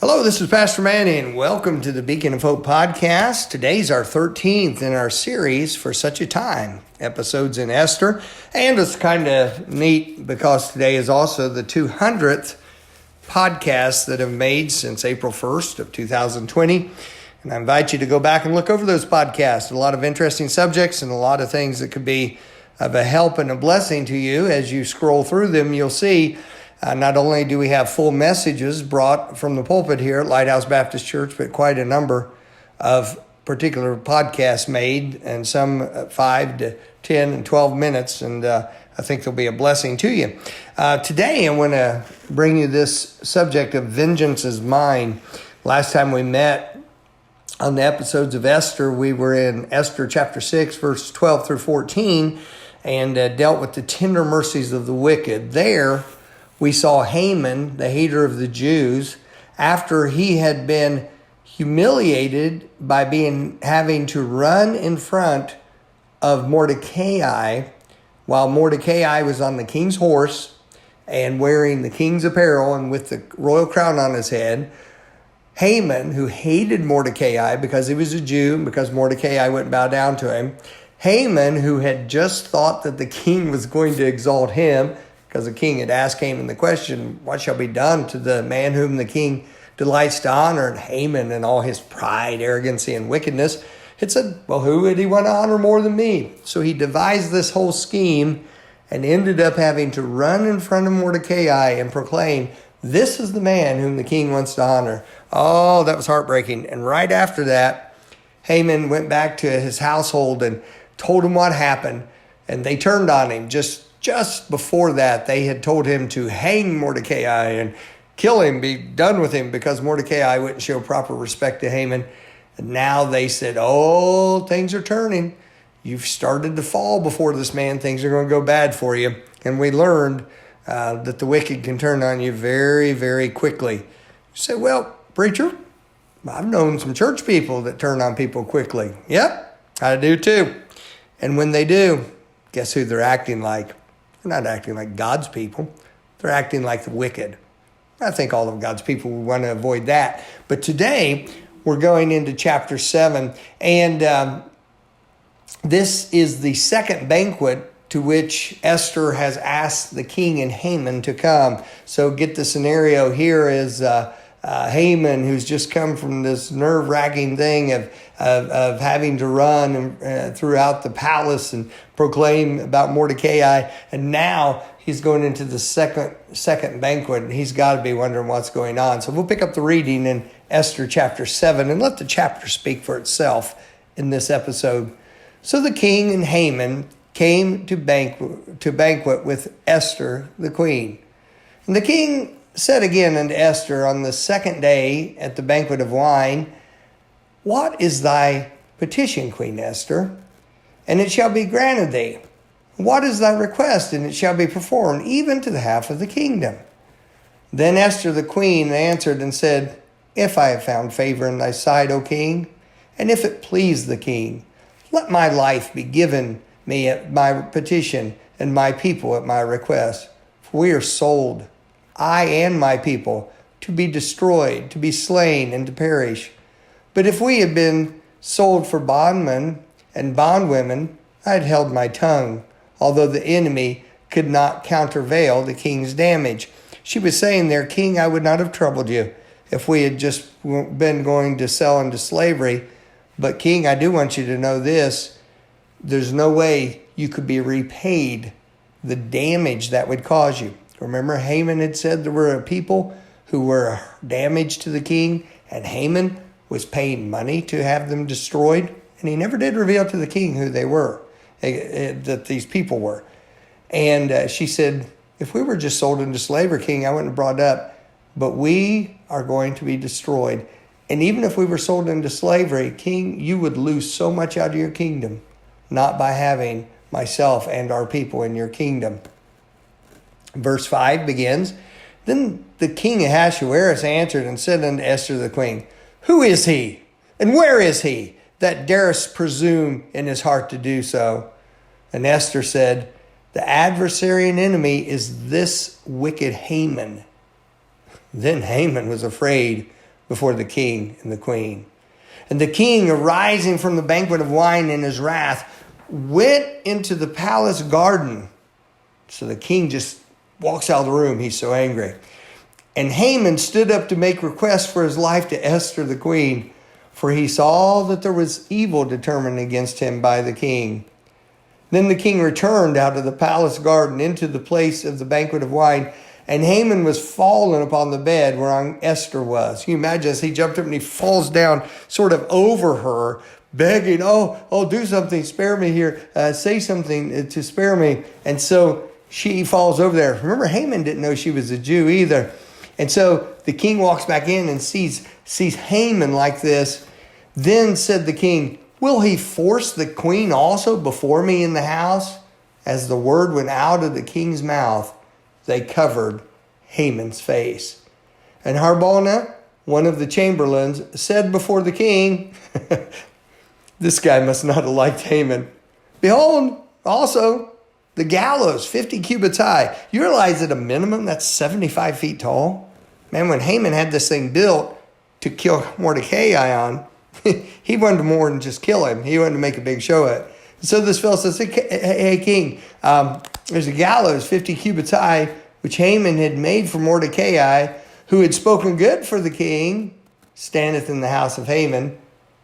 Hello, this is Pastor Manny, and welcome to the Beacon of Hope podcast. Today's our 13th in our series For Such a Time, episodes in Esther. And it's kind of neat because today is also the 200th podcast that I've made since April 1st of 2020. And I invite you to go back and look over those podcasts. A lot of interesting subjects and a lot of things that could be of a help and a blessing to you. As you scroll through them, you'll see not only do we have full messages brought from the pulpit here at Lighthouse Baptist Church, but quite a number of particular podcasts made, and some 5 to 10 and 12 minutes, and I think they'll be a blessing to you. Today, I want to bring you this subject of vengeance is mine. Last time we met on the episodes of Esther, we were in Esther chapter 6, verse 12 through 14, and dealt with the tender mercies of the wicked. There, we saw Haman, the hater of the Jews, after he had been humiliated by having to run in front of Mordecai while Mordecai was on the king's horse and wearing the king's apparel and with the royal crown on his head. Haman, who hated Mordecai because he was a Jew and because Mordecai wouldn't bow down to him. Haman, who had just thought that the king was going to exalt him, because the king had asked Haman the question, what shall be done to the man whom the king delights to honor? And Haman, in all his pride, arrogancy, and wickedness, had said, well, who would he want to honor more than me? So he devised this whole scheme and ended up having to run in front of Mordecai and proclaim, this is the man whom the king wants to honor. Oh, that was heartbreaking. And right after that, Haman went back to his household and told him what happened. And they turned on him. Just before that, they had told him to hang Mordecai and kill him, be done with him, because Mordecai wouldn't show proper respect to Haman. And now they said, oh, things are turning. You've started to fall before this man. Things are going to go bad for you. And we learned that the wicked can turn on you very, very quickly. You say, well, preacher, I've known some church people that turn on people quickly. Yep, I do too. And when they do, guess who they're acting like? They're not acting like God's people. They're acting like the wicked. I think all of God's people would want to avoid that. But today, we're going into chapter 7. And this is the second banquet to which Esther has asked the king and Haman to come. So get the scenario here is Haman, who's just come from this nerve-wracking thing of having to run throughout the palace and proclaim about Mordecai, and now he's going into the second banquet, and he's got to be wondering what's going on. So we'll pick up the reading in Esther chapter 7 and let the chapter speak for itself in this episode. So the king and Haman came to banquet with Esther the queen. And the king said again unto Esther on the second day at the banquet of wine, what is thy petition, Queen Esther? And it shall be granted thee. What is thy request? And it shall be performed, even to the half of the kingdom. Then Esther the queen answered and said, if I have found favor in thy sight, O king, and if it please the king, let my life be given me at my petition, and my people at my request. For we are sold, I and my people, to be destroyed, to be slain, and to perish. But if we had been sold for bondmen and bondwomen, I had held my tongue, although the enemy could not countervail the king's damage. She was saying there, King, I would not have troubled you if we had just been going to sell into slavery. But King, I do want you to know this. There's no way you could be repaid the damage that would cause you. Remember, Haman had said there were people who were damaged to the king, and Haman was paying money to have them destroyed. And he never did reveal to the king who they were, that these people were. And she said, if we were just sold into slavery, King, I wouldn't have brought it up. But we are going to be destroyed. And even if we were sold into slavery, King, you would lose so much out of your kingdom, not by having myself and our people in your kingdom. Verse 5 begins, then the king Ahasuerus answered and said unto Esther the queen, who is he, and where is he, that darest presume in his heart to do so? And Esther said, the adversary and enemy is this wicked Haman. Then Haman was afraid before the king and the queen. And the king, arising from the banquet of wine in his wrath, went into the palace garden. So the king just walks out of the room. He's so angry. And Haman stood up to make request for his life to Esther the queen, for he saw that there was evil determined against him by the king. Then the king returned out of the palace garden into the place of the banquet of wine, and Haman was fallen upon the bed whereon Esther was. You imagine as he jumped up and he falls down sort of over her, begging, oh, do something, spare me here, say something to spare me. And so she falls over there. Remember, Haman didn't know she was a Jew either. And so the king walks back in and sees Haman like this. Then said the king, will he force the queen also before me in the house? As the word went out of the king's mouth, they covered Haman's face. And Harbona, one of the chamberlains, said before the king, this guy must not have liked Haman. Behold, also the gallows, 50 cubits high. You realize at a minimum that's 75 feet tall? Man, when Haman had this thing built to kill Mordecai on, he wanted more than just kill him. He wanted to make a big show of it. So this fellow says, hey king, there's a gallows 50 cubits high, which Haman had made for Mordecai, who had spoken good for the king, standeth in the house of Haman.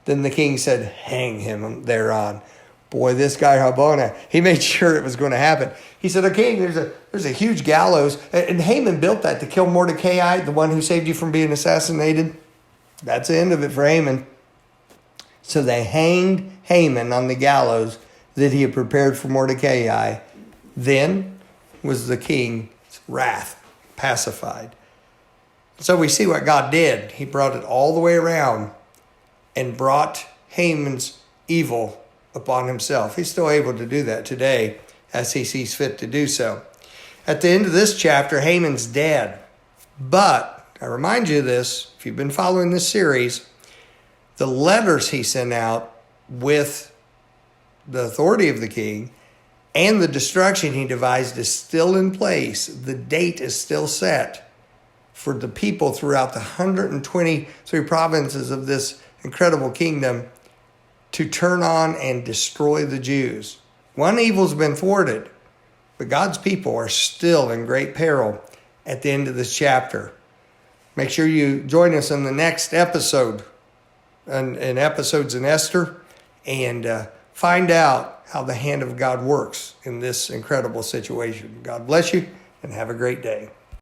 Then the king said, hang him thereon. Boy, this guy Harbona, he made sure it was going to happen. He said, okay, there's a huge gallows. And Haman built that to kill Mordecai, the one who saved you from being assassinated. That's the end of it for Haman. So they hanged Haman on the gallows that he had prepared for Mordecai. Then was the king's wrath pacified. So we see what God did. He brought it all the way around and brought Haman's evil upon himself. He's still able to do that today as he sees fit to do so. At the end of this chapter, Haman's dead. But I remind you of this, if you've been following this series, the letters he sent out with the authority of the king and the destruction he devised is still in place. The date is still set for the people throughout the 123 provinces of this incredible kingdom to turn on and destroy the Jews. One evil's been thwarted, but God's people are still in great peril at the end of this chapter. Make sure you join us in the next episode, in episodes in Esther, and find out how the hand of God works in this incredible situation. God bless you and have a great day.